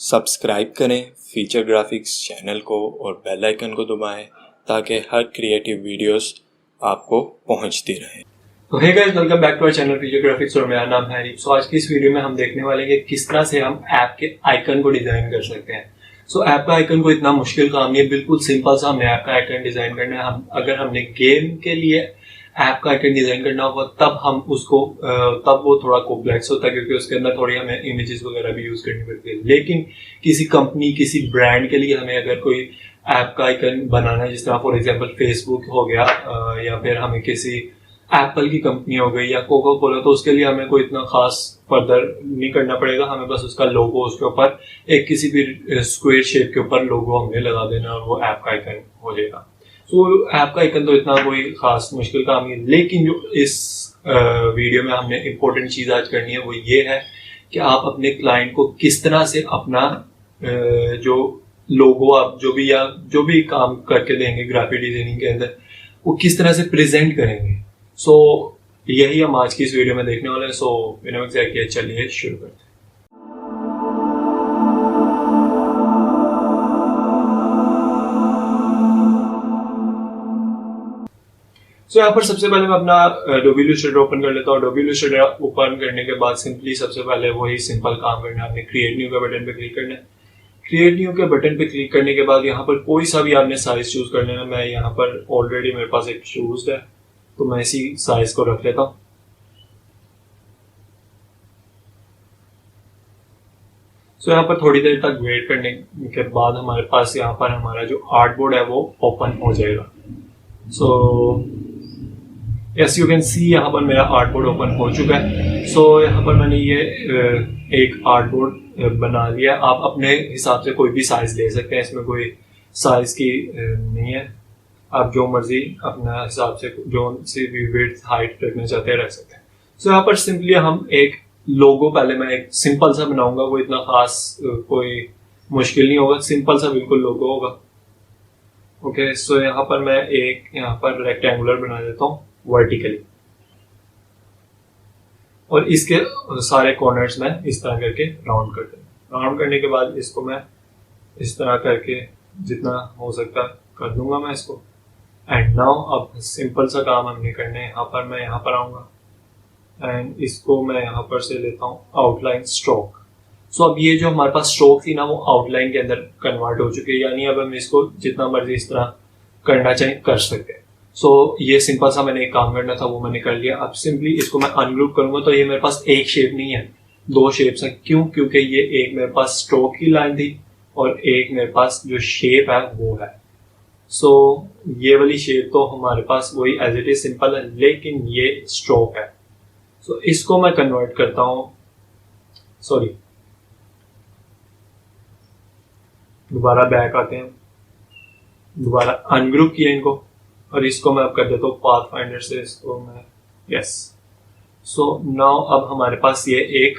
Subscribe करें feature graphics channel को और बेल आइकन को दबाएं ताकि हर क्रिएटिव वीडियोस आपको पहुंचती रहें। तो hey guys, welcome back to our channel feature graphics और मेरा नाम है हरीफ। सो आज की इस वीडियो में हम देखने वाले हैं कि किस तरह से हम ऐप के आइकन को डिजाइन कर सकते हैं। सो ऐप का आइकन को इतना मुश्किल काम नहीं है, बिल्कुल सिंपल सा हमें ऐप का आइकन डिजाइन करना है। अगर हमने गेम के लिए ऐप का आइकन डिजाइन करना होगा तब हम उसको तब वो थोड़ा कॉम्प्लेक्स होता है, क्योंकि उसके अंदर थोड़ी हमें इमेजेस वगैरह भी यूज करनी पड़ती है। लेकिन किसी कंपनी, किसी ब्रांड के लिए हमें अगर कोई ऐप का आइकन बनाना है, जिस तरह फॉर एग्जांपल फेसबुक हो गया या फिर हमें किसी एप्पल की कंपनी हो गई या कोका कोला, तो उसके लिए हमें कोई इतना खास फर्दर नहीं करना पड़ेगा। हमें बस उसका लोगो उसके ऊपर एक किसी भी स्क्वायर शेप के ऊपर लोगो हमने लगा देना और वो ऐप का आइकन हो जाएगा। तो ऐप का आइकन तो इतना कोई खास मुश्किल काम नहीं है। लेकिन जो इस वीडियो में हमने इम्पोर्टेंट चीज आज करनी है वो ये है कि आप अपने क्लाइंट को किस तरह से अपना जो लोगो आप जो भी काम करके देंगे ग्राफिक डिजाइनिंग के अंदर, वो किस तरह से प्रेजेंट करेंगे। सो यही हम आज की इस वीडियो में देखने वाले हैं। सो बिना वक्त जाए चलिए शुरू करते हैं। सो यहाँ पर सबसे पहले मैं अपना Adobe Illustrator ओपन कर लेता हूँ। Adobe Illustrator ओपन करने के बाद सिंपली सबसे पहले वही सिंपल काम करना है, आपने क्रिएट न्यू के बटन पे क्लिक करना है। क्रिएट न्यू के बटन पे क्लिक करने के बाद यहाँ पर कोई सा भी आपने साइज चूज कर लेना। मैं यहाँ पर ऑलरेडी मेरे पास एक चूज है तो मैं इसी साइज को रख लेता हूँ। सो यहाँ पर थोड़ी देर तक वेट करने के बाद हमारे पास यहाँ पर हमारा जो आर्टबोर्ड है वो ओपन हो जाएगा। So yes you can see यहाँ पर मेरा आर्टबोर्ड ओपन हो चुका है। सो यहाँ पर मैंने ये एक आर्टबोर्ड बना लिया। आप अपने हिसाब से कोई भी साइज ले सकते हैं, इसमें कोई साइज की नहीं है। आप जो मर्जी अपना हिसाब से जो सी भी विड्थ हाइट रखना चाहते हैं रख सकते हैं। सो यहाँ पर सिंपली हम एक लोगो, पहले मैं एक सिंपल सा बनाऊंगा, वो इतना खास कोई मुश्किल नहीं होगा, सिंपल सा बिल्कुल लोगो होगा। ओके, सो यहाँ पर मैं एक यहाँ पर रेक्टेंगुलर बना देता हूँ वर्टिकली, और इसके सारे कॉर्नर्स में इस तरह करके राउंड कर दूंगा। राउंड करने के बाद इसको मैं इस तरह करके जितना हो सकता कर दूंगा मैं इसको। एंड नाउ अब सिंपल सा काम हमने करना है। यहाँ पर मैं यहाँ पर आऊंगा एंड इसको मैं यहाँ पर से लेता हूँ आउटलाइन स्ट्रोक। सो अब ये जो हमारे पास स्ट्रोक थी ना, वो आउटलाइन के अंदर कन्वर्ट हो चुकी है, यानी अब हम इसको जितना मर्जी इस तरह करना चाहिए कर सकते हैं। सो ये सिंपल सा मैंने एक काम करना था वो मैंने कर लिया। अब सिंपली इसको मैं अनग्रुप करूंगा तो ये मेरे पास एक शेप नहीं है, दो शेप्स हैं। क्यों? क्योंकि ये एक मेरे पास स्ट्रोक की लाइन थी और एक मेरे पास जो शेप है वो है। सो ये वाली शेप तो हमारे पास वही एज इट इज सिंपल है, लेकिन ये स्ट्रोक है। सो इसको मैं कन्वर्ट करता हूँ, सॉरी दोबारा बैक आते हैं, दोबारा अनग्रुप किया इनको, और इसको मैं अब कर देता हूँ पाथ फाइंडर से इसको मैं यस। सो नाउ अब हमारे पास ये एक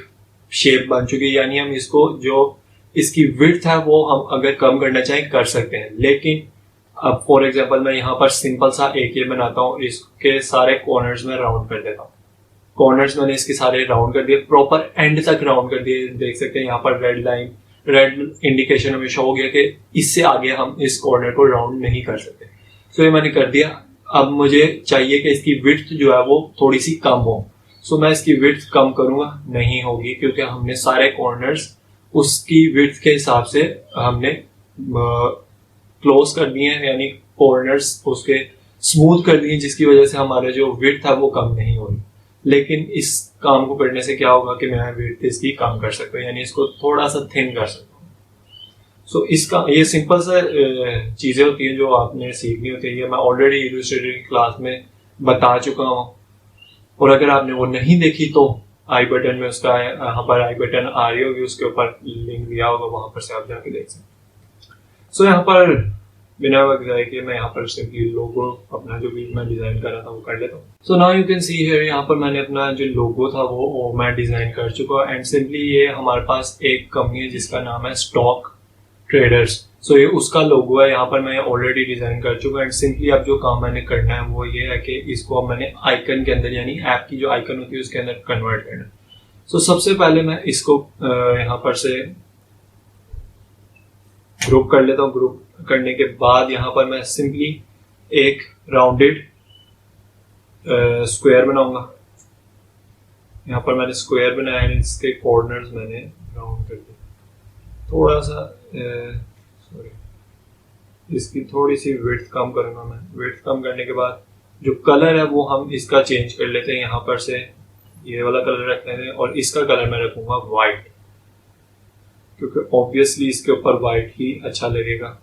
शेप बन चुकी है, यानी हम इसको जो इसकी विड्थ है वो हम अगर कम करना चाहें कर सकते हैं। लेकिन अब फॉर एग्जांपल मैं यहाँ पर सिंपल सा एक ये बनाता हूँ, इसके सारे कॉर्नर्स में राउंड कर देता हूँ। कॉर्नर्स मैंने इसके सारे राउंड कर दिए, प्रॉपर एंड तक राउंड कर दिए। देख सकते हैं यहाँ पर रेड इंडिकेशन हमें शो हो गया कि इससे आगे हम इस कॉर्नर को राउंड नहीं कर सकते। सो ये मैंने कर दिया। अब मुझे चाहिए कि इसकी विड्थ जो है वो थोड़ी सी कम हो। सो मैं इसकी विड्थ कम करूंगा, नहीं होगी, क्योंकि हमने सारे कॉर्नर्स उसकी विड्थ के हिसाब से हमने क्लोज कर दिए हैं, यानी कॉर्नर्स उसके स्मूथ कर दिए, जिसकी वजह से हमारे जो विड्थ है वो कम नहीं होगी। लेकिन इस काम को करने से क्या होगा कि मैं विड्थ इसकी कम कर सकता हूँ, यानी इसको थोड़ा सा थिन कर सकता हूँ। सो इसका ये सिंपल सा चीजें होती हैं जो आपने सीखनी होती है। ये मैं ऑलरेडी इलस्ट्रेटर की क्लास में बता चुका हूँ, और अगर आपने वो नहीं देखी तो आई बटन में उसका यहाँ पर आई बटन आ रही होगी, उसके ऊपर लिंक दिया होगा, वहां पर से आप जाके देख सकते। सो यहाँ पर बिना वक्त जाए कि मैं यहाँ पर सिंपली लोगो अपना जो भी मैं डिजाइन कर रहा था वो कर लेता हूँ। So now you can see here, यहाँ पर मैंने अपना जो लोगो था वो मैं डिजाइन कर चुका हूँ। एंड सिंपली ये हमारे पास एक कंपनी है जिसका नाम है स्टॉक ट्रेडर्स। सो ये उसका लोगो है, यहाँ पर मैं ऑलरेडी डिजाइन कर चुका हूँ। एंड सिंपली अब जो काम मैंने करना है वो ये है कि इसको अब मैंने आइकन के अंदर, यानी ऐप की जो आइकन होती है उसके अंदर कन्वर्ट करना है। सो सबसे पहले मैं इसको यहाँ पर से ग्रुप कर लेता हूँ। ग्रुप करने के बाद यहाँ पर मैं सिंपली एक राउंडेड स्क्वायर बनाऊंगा। यहाँ पर मैंने स्क्वायर बनाया है, इसके कॉर्नर्स मैंने राउंड कर दिए। थोड़ा सा सॉरी, इसकी थोड़ी सी विड्थ कम करूंगा मैं। विड्थ कम करने के बाद जो कलर है वो हम इसका चेंज कर लेते हैं। यहाँ पर से ये वाला कलर रख लेते हैं और इसका कलर मैं रखूंगा वाइट, क्योंकि ऑब्वियसली इसके ऊपर वाइट ही अच्छा लगेगा।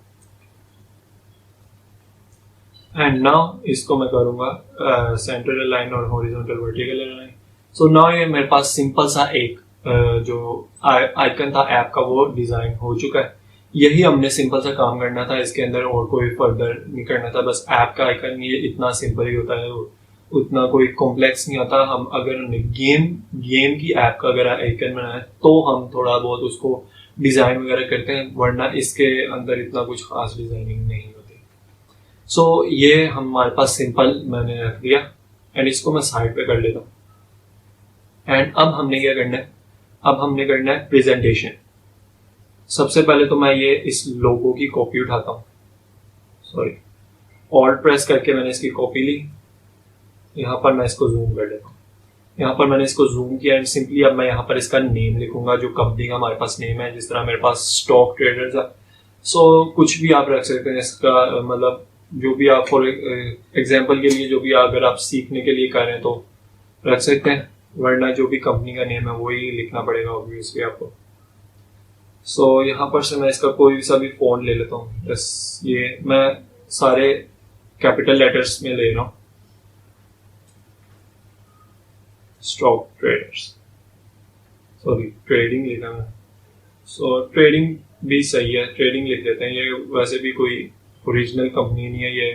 एंड नाउ इसको मैं करूंगा सेंटर लाइन और horizontal vertical line. So now ये मेरे पास सिंपल सा एक जो आइकन था ऐप का वो डिजाइन हो चुका है। यही हमने सिंपल सा काम करना था, इसके अंदर और कोई फर्दर नहीं करना था। बस ऐप का आइकन ये इतना सिंपल ही होता है, उतना कोई कॉम्प्लेक्स नहीं होता। हम अगर गेम की ऐप का अगर आइकन बनाए तो हम थोड़ा बहुत उसको डिजाइन वगैरह करते हैं, वरना इसके अंदर इतना कुछ खास डिजाइनिंग नहीं होती। सो ये हमारे पास सिंपल मैंने रख दिया एंड इसको मैं साइड पे कर लेता हूँ। एंड अब हमने क्या करना है, अब हमने करना है प्रेजेंटेशन। सबसे पहले तो मैं ये इस लोगो की कॉपी उठाता हूँ, सॉरी ऑल्ट प्रेस करके मैंने इसकी कॉपी ली। यहाँ पर मैं इसको जूम कर लेता हूँ। यहाँ पर मैंने इसको जूम किया एंड सिंपली अब मैं यहाँ पर इसका नेम लिखूंगा, जो कंपनी का हमारे पास नेम है। जिस तरह मेरे पास स्टॉक ट्रेडर्स है, सो कुछ भी आप रख सकते हैं इसका, मतलब जो भी आप फॉर एग्जाम्पल के लिए जो भी अगर आप सीखने के लिए कर रहे हैं तो रख सकते हैं, वरना जो भी कंपनी का नेम है वही लिखना पड़ेगा ऑब्वियसली आपको। सो यहाँ पर से मैं इसका कोई सा भी फॉन्ट ले लेता हूँ। बस ये मैं सारे कैपिटल लेटर्स में ले रहा हूँ, स्टॉक ट्रेडर्स, सॉरी ट्रेडिंग लिखा मैं। सो ट्रेडिंग भी सही है, ट्रेडिंग लिख लेते हैं। ये वैसे भी कोई ओरिजिनल कंपनी नहीं है, ये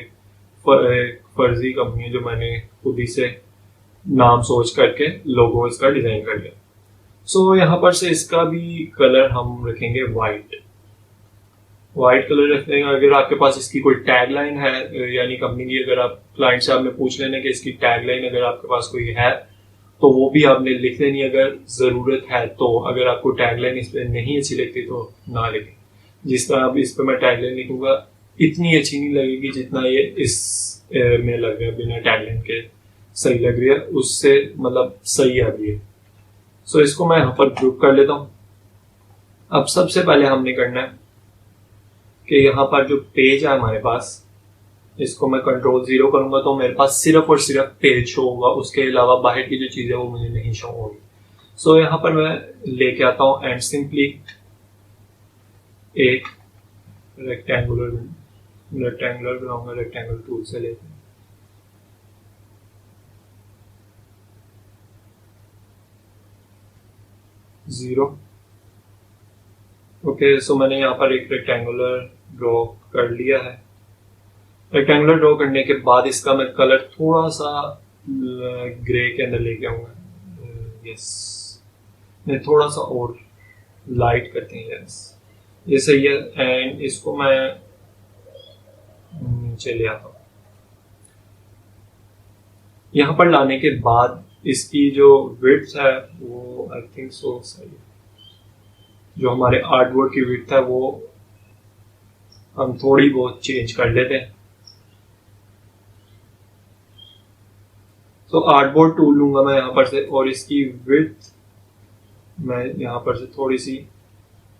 फर्जी कंपनी है जो मैंने खुद ही से नाम सोच करके लोगो इसका डिजाइन कर लिया। सो यहाँ पर से इसका भी कलर हम रखेंगे वाइट। वाइट कलर रखने का, अगर आपके पास इसकी कोई टैग लाइन है, यानी कंपनी की, अगर आप क्लाइंट से आपने पूछ लेना कि इसकी टैग लाइन अगर आपके पास कोई है तो वो भी आपने लिख लेनी अगर जरूरत है तो। अगर आपको टैग लाइन इस पर नहीं अच्छी लगती तो ना लिखें। जिस तरह अब इस पर मैं टैग लाइन लिखूंगा इतनी अच्छी नहीं लगेगी जितना ये इस में लग रहा है, बिना टैग लाइन के सही लग रही है, उससे मतलब सही आ रही है। सो इसको मैं यहाँ पर ग्रुप कर लेता हूँ। अब सबसे पहले हमने करना है कि यहाँ पर जो पेज है हमारे पास, इसको मैं कंट्रोल 0 करूंगा तो मेरे पास सिर्फ और सिर्फ पेज शो होगा, उसके अलावा बाहर की जो चीजें वो मुझे नहीं शो होगी। सो यहाँ पर मैं लेके आता हूँ एंड सिंपली एक रेक्टेंगुलर बनाऊंगा, रेक्टेंगुलर टूल से लेते हैं। जीरो। ओके, सो मैंने यहाँ पर एक रेक्टेंगुलर ड्रॉ कर लिया है। रेक्टेंगुलर ड्रॉ करने के बाद इसका मैं कलर थोड़ा सा ग्रे के अंदर लेके आऊंगा। यस, मैं थोड़ा सा और लाइट करते हैं। यस, ये सही है। एंड इसको मैं नीचे ले आता हूँ। यहाँ पर लाने के बाद इसकी जो विड्थ है वो आई थिंक सो सही है। जो हमारे आर्टबोर्ड की विड्थ है वो हम थोड़ी बहुत चेंज कर लेते हैं। तो आर्टबोर्ड टूल लूंगा मैं यहाँ पर से और इसकी विड्थ मैं यहाँ पर से थोड़ी सी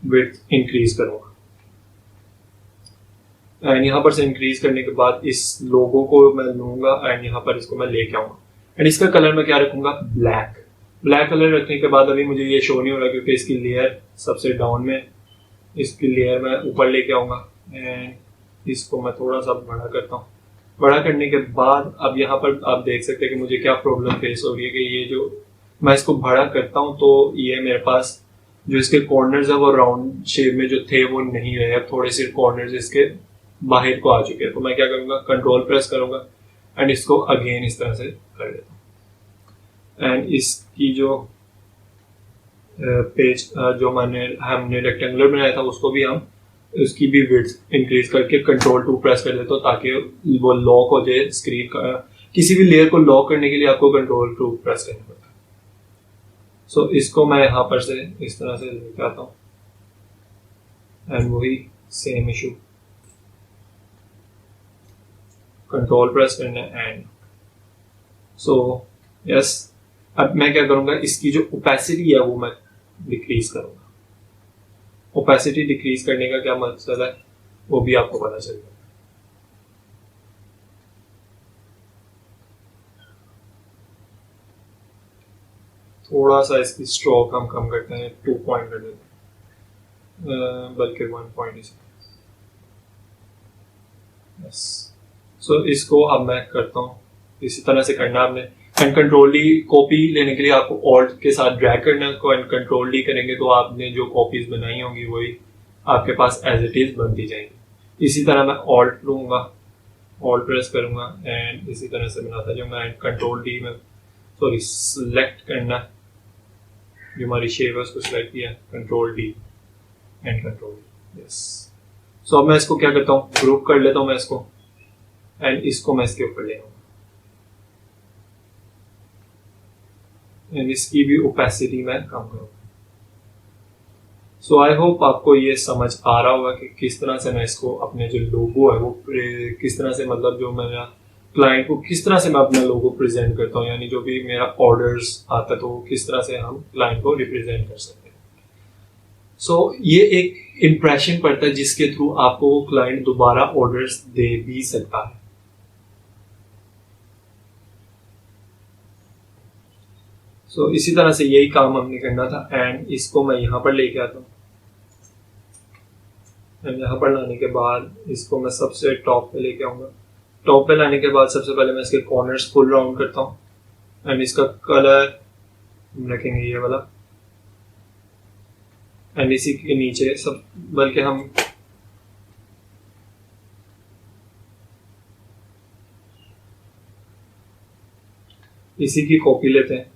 विड्थ इंक्रीज करूंगा। एंड यहाँ पर से इंक्रीज करने के बाद इस लोगो को मैं लूंगा एंड यहाँ पर इसको मैं लेके आऊंगा। एंड इसका कलर मैं क्या रखूंगा, ब्लैक। ब्लैक कलर रखने के बाद अभी मुझे ये शो नहीं हो रहा क्योंकि इसकी लेयर सबसे डाउन में, इसकी लेयर मैं ऊपर लेके आऊंगा एंड इसको मैं थोड़ा सा बड़ा करता हूँ। बड़ा करने के बाद अब यहाँ पर आप देख सकते हैं कि मुझे क्या प्रॉब्लम फेस हो रही है कि ये जो मैं इसको बड़ा करता हूँ तो ये मेरे पास जो इसके कॉर्नर्स है वो राउंड शेप में जो थे वो नहीं रहे, अब थोड़े से कॉर्नर्स इसके बाहर को आ चुके हैं। तो मैं क्या करूंगा, कंट्रोल प्रेस करूंगा एंड इसको अगेन इस तरह से कर देता हूँ। एंड इसकी जो पेज जो हमने रेक्टेंगुलर बनाया था उसको भी हम उसकी भी विड्थ इंक्रीज करके कंट्रोल 2 प्रेस कर देता हूँ ताकि वो लॉक हो जाए स्क्रीन का। किसी भी लेयर को लॉक करने के लिए आपको कंट्रोल 2 प्रेस करना पड़ता है। सो इसको मैं यहाँ पर से इस तरह से लेके आता हूँ एंड वही सेम इशू, कंट्रोल प्रेस करना है एंड। सो यस, अब मैं क्या करूंगा, इसकी जो ओपेसिटी है वो मैं डिक्रीज करूंगा। ओपेसिटी डिक्रीज करने का क्या मकसद है वो भी आपको पता चलेगा। थोड़ा सा इसकी स्ट्रोक हम कम करते हैं, 2 पॉइंट कर देते हैं, बल्कि 1 पॉइंट इसे। यस, सो इसको अब मैं करता हूँ, इसी तरह से करना आपने। एंड कंट्रोल डी कॉपी लेने के लिए आपको ऑल्ट के साथ ड्रैग करना है उसको, एंड कंट्रोल डी करेंगे तो आपने जो कॉपीज बनाई होंगी वही आपके पास एज इट इज बनती जाएंगी। इसी तरह मैं ऑल्ट लूंगा, ऑल्ट प्रेस करूंगा एंड इसी तरह से बनाता जाऊंगा। एंड कंट्रोल डी में सॉरी सिलेक्ट करना, जो हमारी शेप है उसको सिलेक्ट किया, control D and control D. Yes, so अब मैं इसको क्या करता हूँ, ग्रुप कर लेता हूँ मैं इसको, एंड इसको मैं इसके ऊपर ले आऊंगा। एंड इसकी भी ओपेसिटी मैं कम करूंगा। सो आई होप आपको ये समझ आ रहा होगा कि किस तरह से मैं इसको अपने जो लोगो है वो किस तरह से, मतलब जो मेरा क्लाइंट को किस तरह से मैं अपना लोगो प्रेजेंट करता हूँ, यानी जो भी मेरा ऑर्डर्स आता है तो किस तरह से हम क्लाइंट को रिप्रेजेंट कर सकते हैं। सो ये एक इम्प्रेशन पड़ता है जिसके थ्रू आपको वो क्लाइंट दोबारा ऑर्डर्स दे भी सकता है। सो इसी तरह से यही काम हमने करना था। एंड इसको मैं यहाँ पर लेके आता हूँ, एंड यहाँ पर लाने के बाद इसको मैं सबसे टॉप पे लेके आऊंगा। टॉप पे लाने के बाद सबसे पहले मैं इसके कॉर्नर्स फुल राउंड करता हूँ, एंड इसका कलर रखेंगे ये वाला, एंड इसी के नीचे सब, बल्कि हम इसी की कॉपी लेते हैं।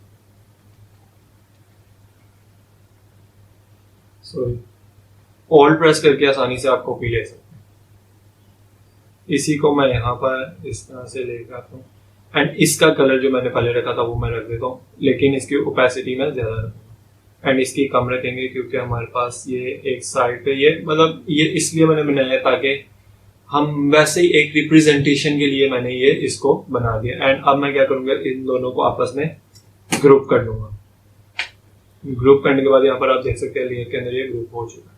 सॉरी, ऑल्ट प्रेस करके आसानी से आप कॉपी ले सकते हैं। इसी को मैं यहाँ पर इस तरह से लेकर आता हूँ, एंड इसका कलर जो मैंने पहले रखा था वो मैं रख देता हूँ, लेकिन इसकी ओपेसिटी में ज्यादा रखूंगा। एंड इसकी कम रखेंगे क्योंकि हमारे पास ये एक साइड पे, ये मतलब ये इसलिए मैंने बनाया ताकि हम वैसे ही एक रिप्रेजेंटेशन के लिए मैंने ये इसको बना दिया। एंड अब मैं क्या करूंगा, इन दोनों को आपस में ग्रुप कर लूंगा। ग्रुप करने के बाद यहाँ पर आप देख सकते हैं लेयर के अंदर ये ग्रुप हो चुका है।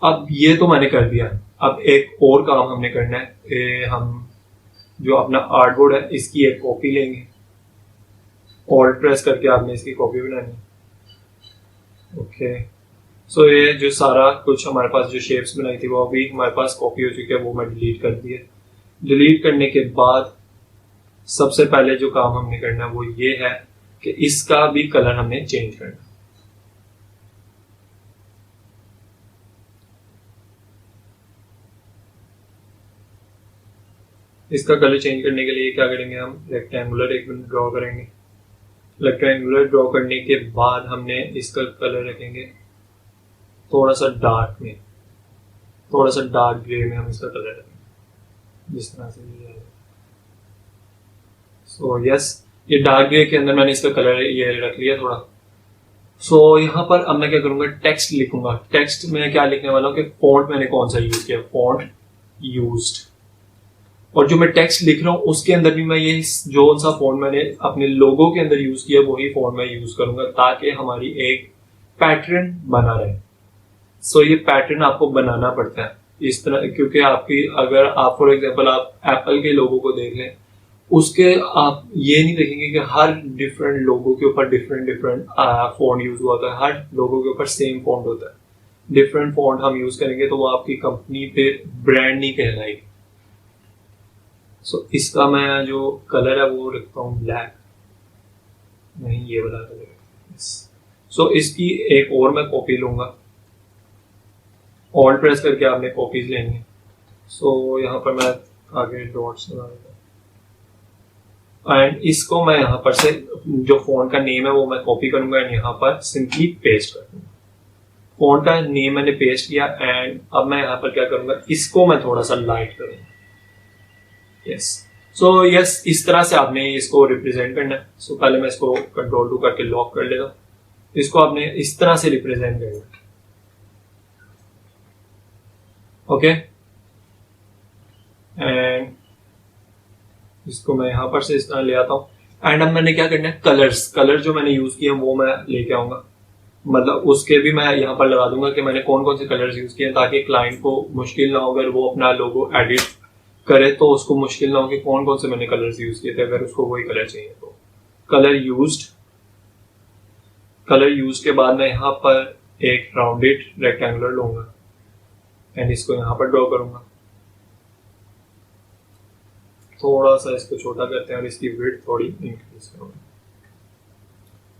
अब ये तो मैंने कर दिया, अब एक और काम हमने करना है। हम जो अपना आर्टबोर्ड है इसकी एक कॉपी लेंगे, ऑल्ट प्रेस करके आपने इसकी कॉपी बनानी है। ओके, सो ये जो सारा कुछ हमारे पास जो शेप्स बनाई थी वो अभी हमारे पास कॉपी हो चुकी है, वो मैं डिलीट कर दिए। डिलीट करने के बाद सबसे पहले जो काम हमने करना है वो ये है कि इसका भी कलर हमने चेंज करना। इसका कलर चेंज करने के लिए क्या करेंगे, हम रेक्टेंगुलर एक ड्रॉ करेंगे। रेक्टेंगुलर ड्रॉ करने के बाद हमने इसका कलर रखेंगे थोड़ा सा डार्क में, थोड़ा सा डार्क ग्रे में हम इसका कलर रखेंगे, जिस तरह से ये है। सो यस, ये डार्क ग्रे के अंदर मैंने इसका कलर ये रख लिया थोड़ा। सो यहाँ पर अब मैं क्या करूंगा, टेक्स्ट लिखूंगा। टेक्स्ट में क्या लिखने वाला हूँ कि फॉन्ट मैंने कौन सा यूज किया, फॉन्ट यूज्ड। और जो मैं टेक्स्ट लिख रहा हूँ उसके अंदर भी मैं ये जो सा फॉन्ट मैंने अपने लोगो के अंदर यूज किया वही फॉन्ट मैं यूज करूंगा, ताकि हमारी एक पैटर्न बना रहे। सो ये पैटर्न आपको बनाना पड़ता है इस तरह, क्योंकि आपकी अगर आप फॉर एग्जांपल आप एप्पल के लोगो को देख लें, उसके आप ये नहीं देखेंगे कि हर डिफरेंट लोगो के ऊपर डिफरेंट फॉन्ट यूज हुआ होता है, हर लोगो के ऊपर सेम फॉन्ट होता है। डिफरेंट फॉन्ट हम यूज करेंगे तो वो आपकी कंपनी पे ब्रांड नहीं कहलाएगी। सो इसका मैं जो कलर है वो रखता हूँ ब्लैक, नहीं ये वाला कलर। सो इसकी एक और मैं कॉपी लूंगा, ऑल्ट प्रेस करके आपने कॉपीज लेनी है। सो यहाँ पर मैं आगे डॉट्स लगा देता हूँ, एंड इसको मैं यहाँ पर से जो फॉन्ट का नेम है वो मैं कॉपी करूंगा एंड यहाँ पर सिंपली पेस्ट कर दूंगा। फॉन्ट का नेम मैंने पेस्ट किया, एंड अब मैं यहाँ पर क्या करूंगा, इसको मैं थोड़ा सा लाइट करूंगा। यस, सो यस, इस तरह से आपने इसको रिप्रेजेंट करना है। सो पहले मैं इसको कंट्रोल 2 करके लॉक कर लेता हूँ। इसको आपने इस तरह से रिप्रेजेंट करना है। ओके, एंड इसको मैं यहाँ पर से इस तरह ले आता हूँ। एंड अब मैंने क्या करना है, कलर जो मैंने यूज किए वो मैं लेके आऊंगा, मतलब उसके भी मैं यहाँ पर लगा दूंगा कि मैंने कौन कौन से कलर्स यूज किए, ताकि क्लाइंट को मुश्किल ना हो अगर वो अपना लोगो एडिट करे तो उसको मुश्किल ना हो कि कौन कौन से मैंने कलर्स यूज किए थे, अगर उसको वही कलर चाहिए तो। कलर यूज के बाद मैं यहाँ पर एक राउंडेड रेक्टेंगुलर लूंगा एंड इसको यहाँ पर ड्रॉ करूंगा। थोड़ा सा इसको छोटा करते हैं और इसकी विड्थ थोड़ी इंक्रीज करूंगा।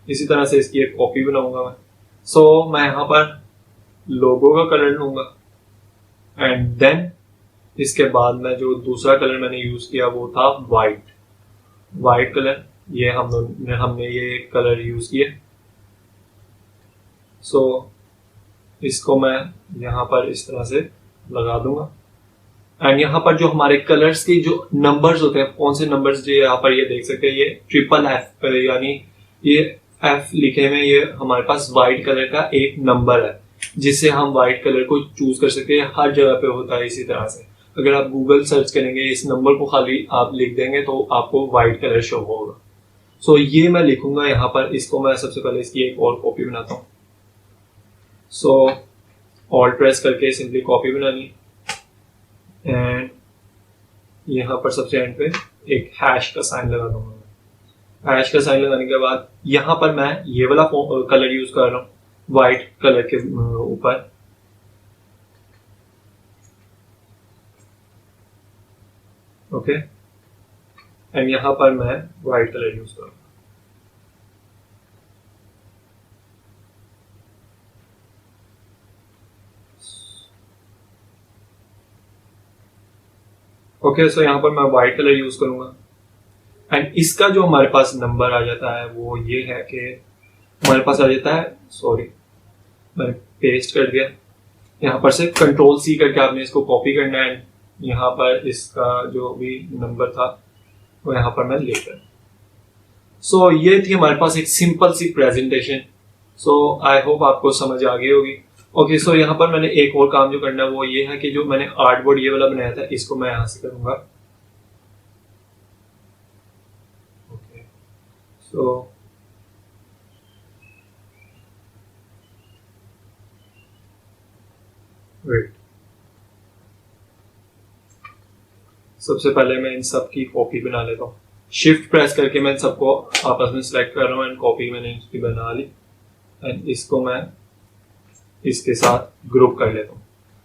इसी तरह से इसकी एक कॉपी बनाऊंगा मैं। सो मैं यहाँ पर लोगो का कलर लूंगा एंड देन इसके बाद मैं जो दूसरा कलर मैंने यूज किया वो था वाइट कलर। ये हमने ये कलर यूज किया। सो इसको मैं यहाँ पर इस तरह से लगा दूंगा एंड यहाँ पर जो हमारे कलर्स के जो नंबर्स होते हैं, कौन से नंबर्स जो यहाँ पर ये देख सकते हैं, ये FFF यानी ये F लिखे में ये हमारे पास वाइट कलर का एक नंबर है जिससे हम वाइट कलर को चूज कर सकते हैं। हर जगह पे होता है इसी तरह से। अगर आप गूगल सर्च करेंगे इस नंबर को खाली आप लिख देंगे तो आपको वाइट कलर शो होगा। सो ये मैं लिखूंगा यहाँ पर। इसको मैं सबसे पहले इसकी एक और कॉपी बनाता हूँ। सो ऑल्ट प्रेस करके सिंपली कॉपी बनानी एंड यहाँ पर सबसे एंड पे एक हैश का साइन लगा दूंगा। हैश का साइन लगाने के बाद यहाँ पर मैं ये वाला कलर यूज कर रहा हूँ व्हाइट कलर के ऊपर। ओके, एंड यहाँ पर मैं व्हाइट कलर यूज करूंगा। ओके, सो यहाँ पर मैं व्हाइट कलर यूज करूंगा एंड इसका जो हमारे पास नंबर आ जाता है वो ये है कि हमारे पास आ जाता है, सॉरी मैंने पेस्ट कर दिया, यहाँ पर से Ctrl+C करके आपने इसको कॉपी करना है। यहाँ पर इसका जो भी नंबर था वो यहाँ पर मैं लेकर। सो ये थी हमारे पास एक सिंपल सी प्रेजेंटेशन। सो आई होप आपको समझ आ गई होगी। ओके, सो यहाँ पर मैंने एक और काम जो करना है वो ये है कि जो मैंने आर्टबोर्ड ये वाला बनाया था इसको मैं यहाँ से करूंगा। ओके, सो वेट, सबसे पहले मैं इन सब की कॉपी बना लेता हूँ। शिफ्ट प्रेस करके मैं इन सबको आपस में सिलेक्ट कर रहा हूँ एंड कॉपी मैंने इसकी बना ली एंड इसको मैं इसके साथ ग्रुप कर लेता हूँ।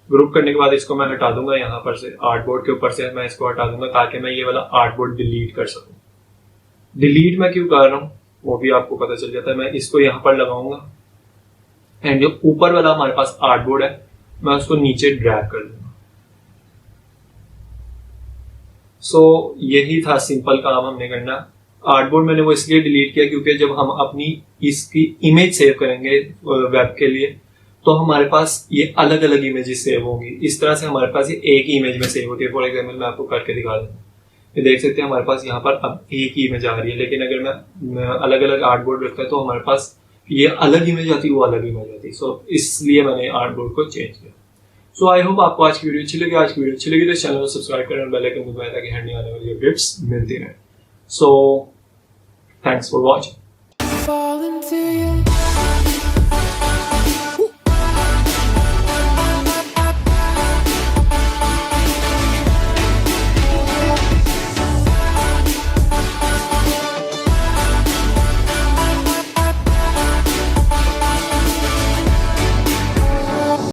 ग्रुप करने के बाद इसको मैं हटा दूंगा यहाँ पर से, आर्टबोर्ड के ऊपर से मैं इसको हटा दूंगा ताकि मैं ये वाला आर्टबोर्ड डिलीट कर सकूँ। डिलीट मैं क्यों कर रहा हूँ वो भी आपको पता चल जाता है। मैं इसको यहाँ पर लगाऊंगा एंड जो ऊपर वाला हमारे पास आर्टबोर्ड है मैं उसको नीचे ड्रैग कर दूंगा। सो यही था सिंपल काम हमने करना। आर्टबोर्ड मैंने वो इसलिए डिलीट किया क्योंकि जब हम अपनी इसकी इमेज सेव करेंगे वेब के लिए तो हमारे पास ये अलग अलग इमेजेस सेव होंगी। इस तरह से हमारे पास ये एक ही इमेज में सेव होती है। फॉर एग्जाम्पल मैं आपको करके दिखा दूंगा, ये देख सकते हैं हमारे पास यहाँ पर अब एक ही इमेज आ रही है। लेकिन अगर मैं अलग अलग आर्टबोर्ड रखता है तो हमारे पास ये अलग इमेज आती है, वो अलग इमेज आती है। सो इसलिए मैंने आर्टबोर्ड को चेंज किया। सो आई होप आपको आज की वीडियो अच्छी लगी। आज की वीडियो अच्छी लगी तो चैनल को सब्सक्राइब करें और बेल आइकन को दबाएं ताकि हर नई आने वाली अपडेट्स मिलती रहें। So thanks for watching.